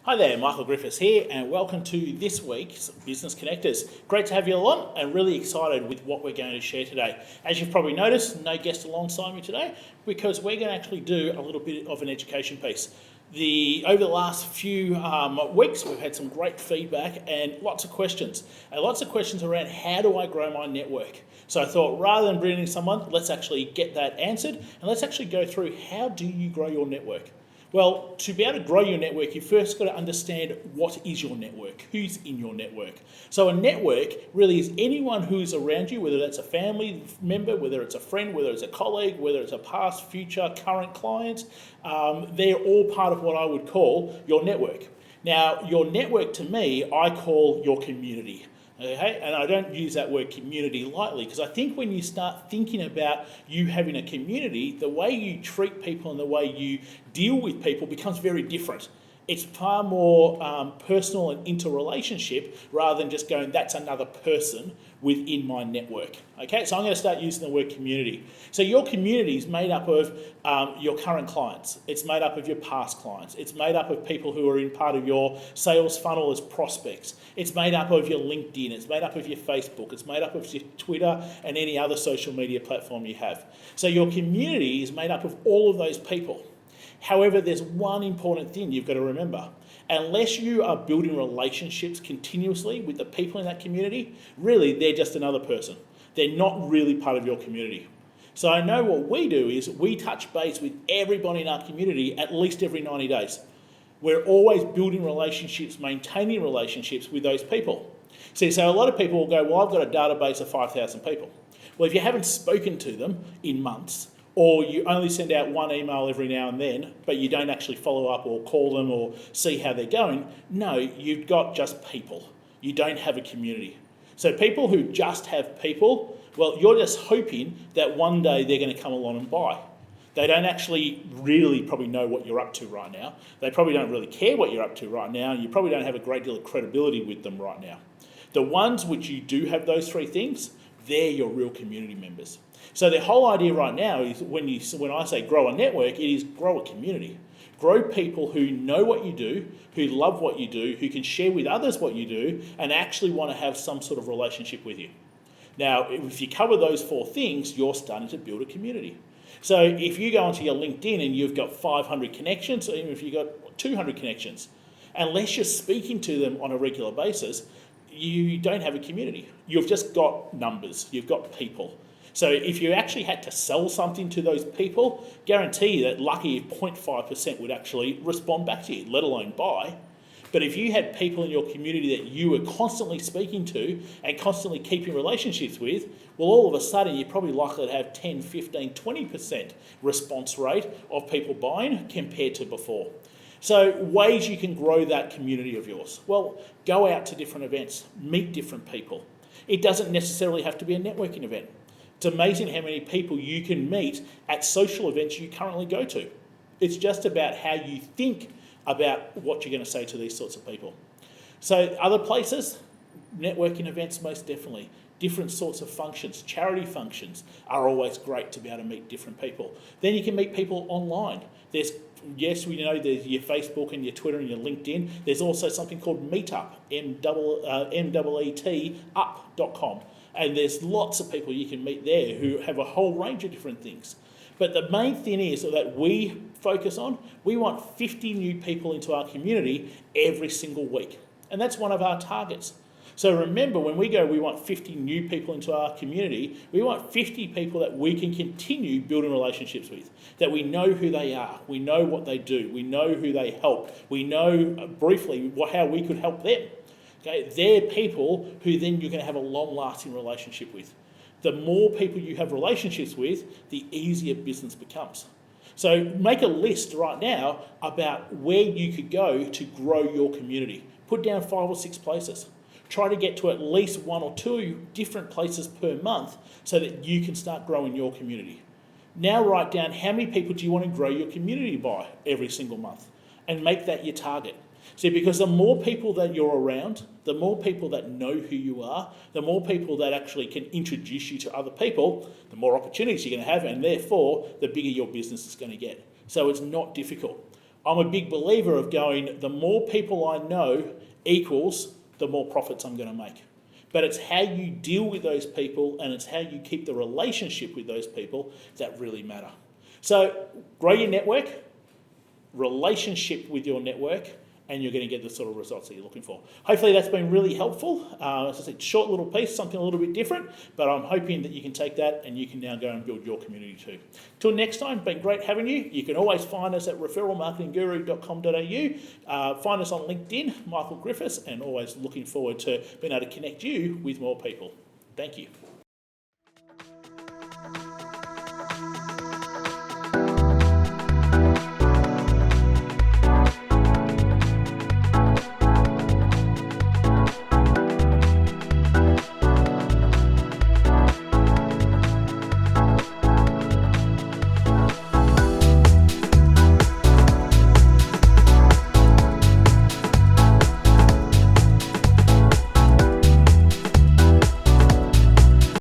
Hi there, Michael Griffiths here, and welcome to this week's Business Connectors. Great to have you along, and really excited with what we're going to share today. As you've probably noticed, no guest alongside me today, because we're going to actually do a little bit of an education piece. Over the last few weeks, we've had some great feedback and lots of questions. And lots of questions around how do I grow my network? So I thought rather than bringing someone, let's actually get that answered, and let's actually go through how do you grow your network? Well, to be able to grow your network, you first got to understand what is your network, who's in your network. So a network really is anyone who's around you, whether that's a family member, whether it's a friend, whether it's a colleague, whether it's a past, future, current client. They're all part of what I would call your network. Now, your network to me, I call your community. Okay, and I don't use that word community lightly because I think when you start thinking about you having a community, the way you treat people and the way you deal with people becomes very different. It's far more personal and interrelationship rather than just going, that's another person within my network. Okay, so I'm going to start using the word community. So your community is made up of your current clients. It's made up of your past clients. It's made up of people who are in part of your sales funnel as prospects. It's made up of your LinkedIn. It's made up of your Facebook. It's made up of your Twitter and any other social media platform you have. So your community is made up of all of those people. However, there's one important thing you've got to remember. Unless you are building relationships continuously with the people in that community, really, they're just another person. They're not really part of your community. So I know what we do is we touch base with everybody in our community at least every 90 days. We're always building relationships, maintaining relationships with those people. See, so a lot of people will go, well, I've got a database of 5,000 people. Well, if you haven't spoken to them in months, or you only send out one email every now and then, but you don't actually follow up or call them or see how they're going, no, you've got just people. You don't have a community. So people who just have people, well, you're just hoping that one day they're going to come along and buy. They don't actually really probably know what you're up to right now. They probably don't really care what you're up to right now, and you probably don't have a great deal of credibility with them right now. The ones which you do have those three things, they're your real community members. So the whole idea right now is when I say grow a network, it is grow a community. Grow people who know what you do, who love what you do, who can share with others what you do, and actually want to have some sort of relationship with you. Now, if you cover those four things, you're starting to build a community. So if you go onto your LinkedIn and you've got 500 connections, or even if you've got 200 connections, unless you're speaking to them on a regular basis, you don't have a community. You've just got numbers, you've got people. So if you actually had to sell something to those people, guarantee that lucky 0.5% would actually respond back to you, let alone buy. But if you had people in your community that you were constantly speaking to and constantly keeping relationships with, well, all of a sudden you're probably likely to have 10, 15, 20% response rate of people buying compared to before. So ways you can grow that community of yours. Well, go out to different events, meet different people. It doesn't necessarily have to be a networking event. It's amazing how many people you can meet at social events you currently go to. It's just about how you think about what you're going to say to these sorts of people. So other places, networking events most definitely. Different sorts of functions, charity functions are always great to be able to meet different people. Then you can meet people online. Yes, we know there's your Facebook and your Twitter and your LinkedIn. There's also something called Meetup, MEET up.com. And there's lots of people you can meet there who have a whole range of different things. But the main thing is that we focus on, we want 50 new people into our community every single week. And that's one of our targets. So remember, when we go, we want 50 new people into our community, we want 50 people that we can continue building relationships with, that we know who they are, we know what they do, we know who they help, we know briefly how we could help them. Okay, they're people who then you're going to have a long-lasting relationship with. The more people you have relationships with, the easier business becomes. So make a list right now about where you could go to grow your community. Put down 5 or 6 places. Try to get to at least 1 or 2 different places per month so that you can start growing your community. Now write down how many people do you want to grow your community by every single month and make that your target. See, because the more people that you're around, the more people that know who you are, the more people that actually can introduce you to other people, the more opportunities you're going to have, and therefore the bigger your business is going to get. So it's not difficult. I'm a big believer of going, the more people I know equals the more profits I'm going to make. But it's how you deal with those people and it's how you keep the relationship with those people that really matter. So grow your network, relationship with your network, and you're going to get the sort of results that you're looking for. Hopefully that's been really helpful. As I said, short little piece, something a little bit different, but I'm hoping that you can take that and you can now go and build your community too. Till next time, been great having you. You can always find us at referralmarketingguru.com.au. Find us on LinkedIn, Michael Griffiths, and always looking forward to being able to connect you with more people. Thank you.